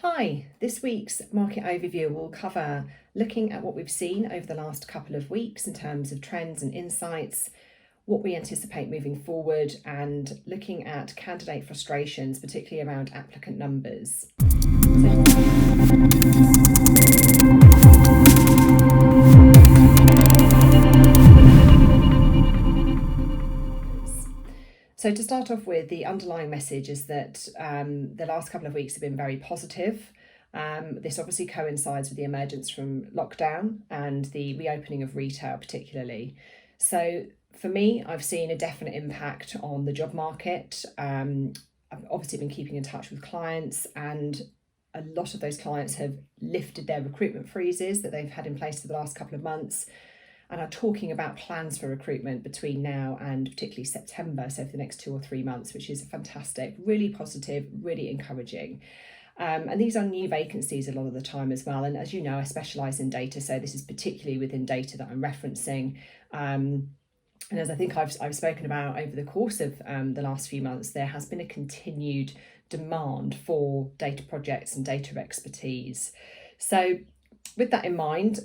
Hi, this week's market overview will cover looking at what we've seen over the last couple of weeks in terms of trends and insights, what we anticipate moving forward, and looking at candidate frustrations, particularly around applicant numbers. So to start off with, the underlying message is that the last couple of weeks have been very positive. This obviously coincides with the emergence from lockdown and the reopening of retail particularly. So for me, I've seen a definite impact on the job market. I've obviously been keeping in touch with clients, and a lot of those clients have lifted their recruitment freezes that they've had in place for the last couple of months and are talking about plans for recruitment between now and particularly September, so for the next 2 or 3 months, which is fantastic, really positive, really encouraging. And these are new vacancies a lot of the time as well. And as you know, I specialise in data, so this is particularly within data that I'm referencing. And as I think I've spoken about over the course of the last few months, there has been a continued demand for data projects and data expertise. So with that in mind,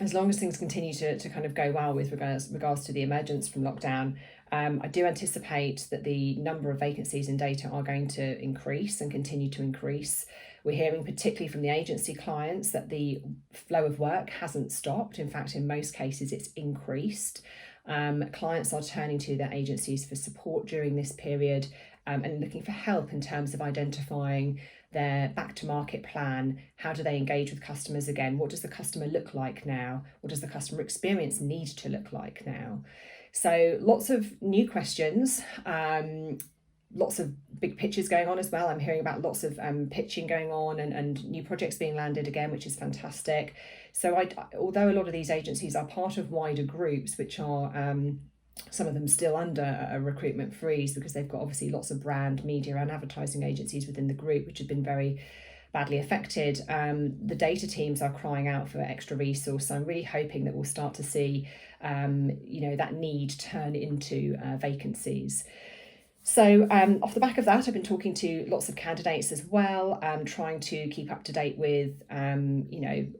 as long as things continue to kind of go well with regards to the emergence from lockdown, I do anticipate that the number of vacancies in data are going to increase and continue to increase. We're hearing particularly from the agency clients that the flow of work hasn't stopped. In fact, in most cases, it's increased. Clients are turning to their agencies for support during this period and looking for help in terms of identifying their back to market plan. How do they engage with customers again? What does the customer look like now? What does the customer experience need to look like now? So lots of new questions, lots of big pitches going on as well. I'm hearing about lots of pitching going on and new projects being landed again, which is fantastic. So although a lot of these agencies are part of wider groups, which are some of them still under a recruitment freeze because they've got obviously lots of brand, media and advertising agencies within the group, which have been very badly affected. The data teams are crying out for extra resource. So I'm really hoping that we'll start to see, that need turn into vacancies. So off the back of that, I've been talking to lots of candidates as well, trying to keep up to date with,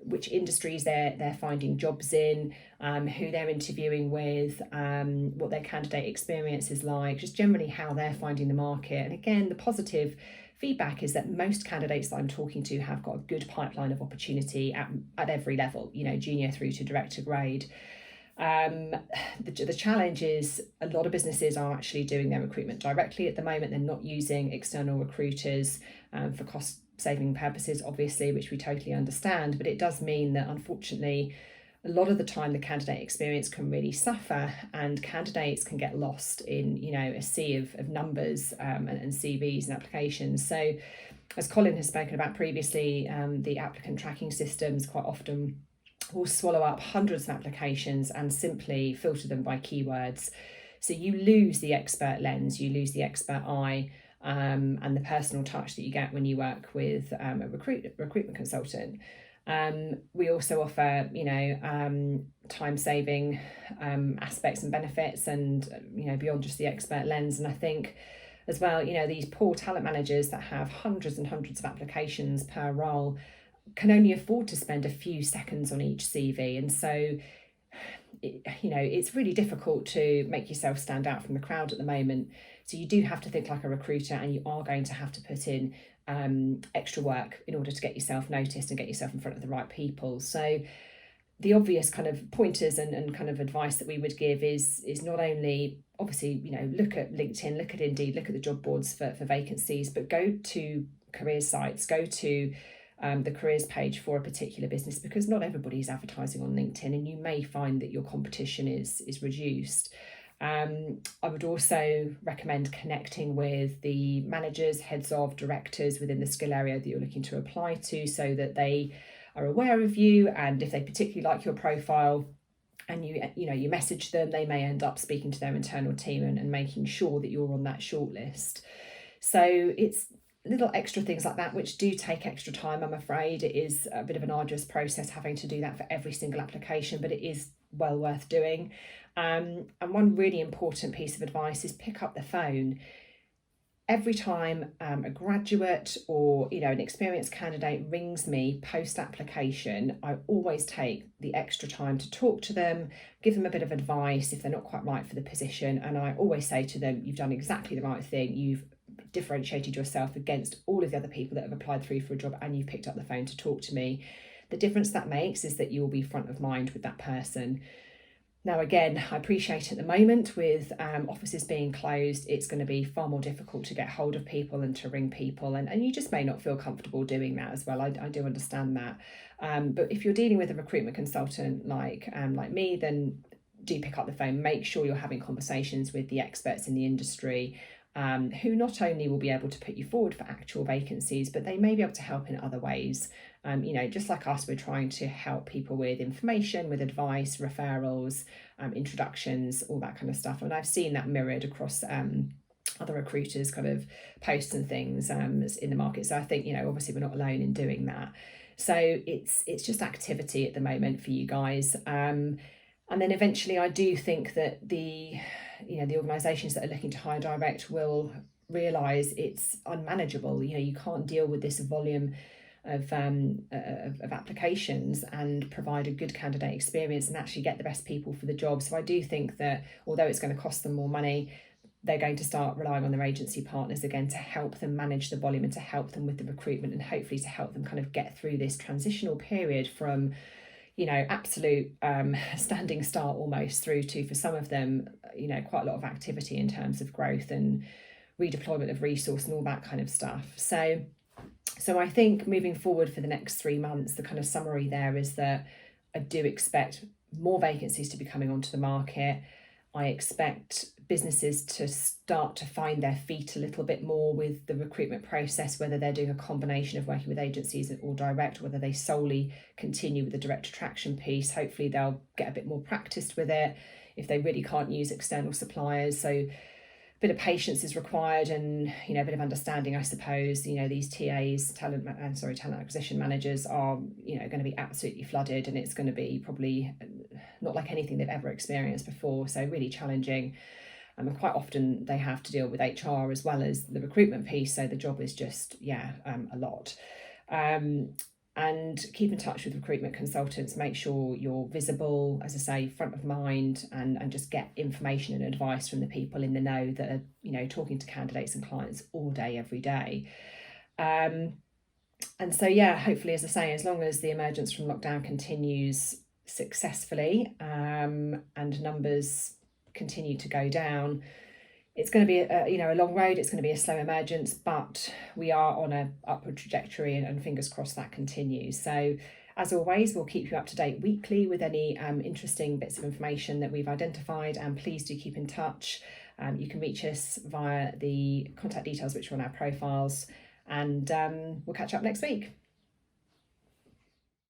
which industries they're finding jobs in, who they're interviewing with, what their candidate experience is like, just generally how they're finding the market. And again, the positive feedback is that most candidates that I'm talking to have got a good pipeline of opportunity at every level, junior through to director grade. The challenge is a lot of businesses are actually doing their recruitment directly at the moment. They're not using external recruiters for cost saving purposes, obviously, which we totally understand. But it does mean that, unfortunately, a lot of the time the candidate experience can really suffer and candidates can get lost in, a sea of numbers and CVs and applications. So as Colin has spoken about previously, the applicant tracking systems quite often will swallow up hundreds of applications and simply filter them by keywords. So you lose the expert lens, you lose the expert eye, and the personal touch that you get when you work with a recruitment consultant. We also offer, time-saving aspects and benefits and, beyond just the expert lens. And I think as well, these poor talent managers that have hundreds and hundreds of applications per role can only afford to spend a few seconds on each CV. And so, it's really difficult to make yourself stand out from the crowd at the moment. So you do have to think like a recruiter, and you are going to have to put in extra work in order to get yourself noticed and get yourself in front of the right people. So the obvious kind of pointers and kind of advice that we would give is not only obviously, look at LinkedIn, look at Indeed, look at the job boards for vacancies, but go to career sites, go to the careers page for a particular business, because not everybody's advertising on LinkedIn, and you may find that your competition is reduced. I would also recommend connecting with the managers, heads of, directors within the skill area that you're looking to apply to, so that they are aware of you, and if they particularly like your profile and you message them, they may end up speaking to their internal team and making sure that you're on that shortlist. So it's little extra things like that which do take extra time. I'm afraid it is a bit of an arduous process having to do that for every single application, but it is well worth doing. And one really important piece of advice is pick up the phone. every time a graduate or an experienced candidate rings me post application, I always take the extra time to talk to them, give them a bit of advice if they're not quite right for the position, and I always say to them, you've done exactly the right thing, you've differentiated yourself against all of the other people that have applied through for a job, and you've picked up the phone to talk to me. The difference that makes is that you will be front of mind with that person. Now, again, I appreciate at the moment with offices being closed, it's going to be far more difficult to get hold of people and to ring people, and you just may not feel comfortable doing that as well. I do understand that. But if you're dealing with a recruitment consultant like me, then do pick up the phone. Make sure you're having conversations with the experts in the industry, who not only will be able to put you forward for actual vacancies, but they may be able to help in other ways. Just like us, we're trying to help people with information, with advice, referrals, introductions, all that kind of stuff. And I've seen that mirrored across other recruiters' kind of posts and things in the market. So I think, obviously we're not alone in doing that. So it's just activity at the moment for you guys. And then eventually I do think that the organisations that are looking to hire direct will realise it's unmanageable. You can't deal with this volume of applications and provide a good candidate experience and actually get the best people for the job. So I do think that although it's going to cost them more money, they're going to start relying on their agency partners again to help them manage the volume and to help them with the recruitment, and hopefully to help them kind of get through this transitional period from absolute standing start almost through to, for some of them, quite a lot of activity in terms of growth and redeployment of resource and all that kind of stuff. So I think moving forward for the next 3 months, the kind of summary there is that I do expect more vacancies to be coming onto the market. I expect businesses to start to find their feet a little bit more with the recruitment process, whether they're doing a combination of working with agencies or direct, whether they solely continue with the direct attraction piece. Hopefully they'll get a bit more practiced with it if they really can't use external suppliers. So a bit of patience is required, and a bit of understanding, I suppose. These TAs, talent acquisition managers, are going to be absolutely flooded, and it's going to be probably not like anything they've ever experienced before. So really challenging, and quite often they have to deal with HR as well as the recruitment piece. So the job is just a lot. And keep in touch with recruitment consultants, make sure you're visible, as I say, front of mind, and just get information and advice from the people in the know that are, talking to candidates and clients all day, every day. And so, hopefully, as I say, as long as the emergence from lockdown continues successfully, and numbers continue to go down, it's going to be a long road. It's going to be a slow emergence, but we are on an upward trajectory, and fingers crossed that continues. So as always, we'll keep you up to date weekly with any interesting bits of information that we've identified, and please do keep in touch. You can reach us via the contact details which are on our profiles, and we'll catch up next week.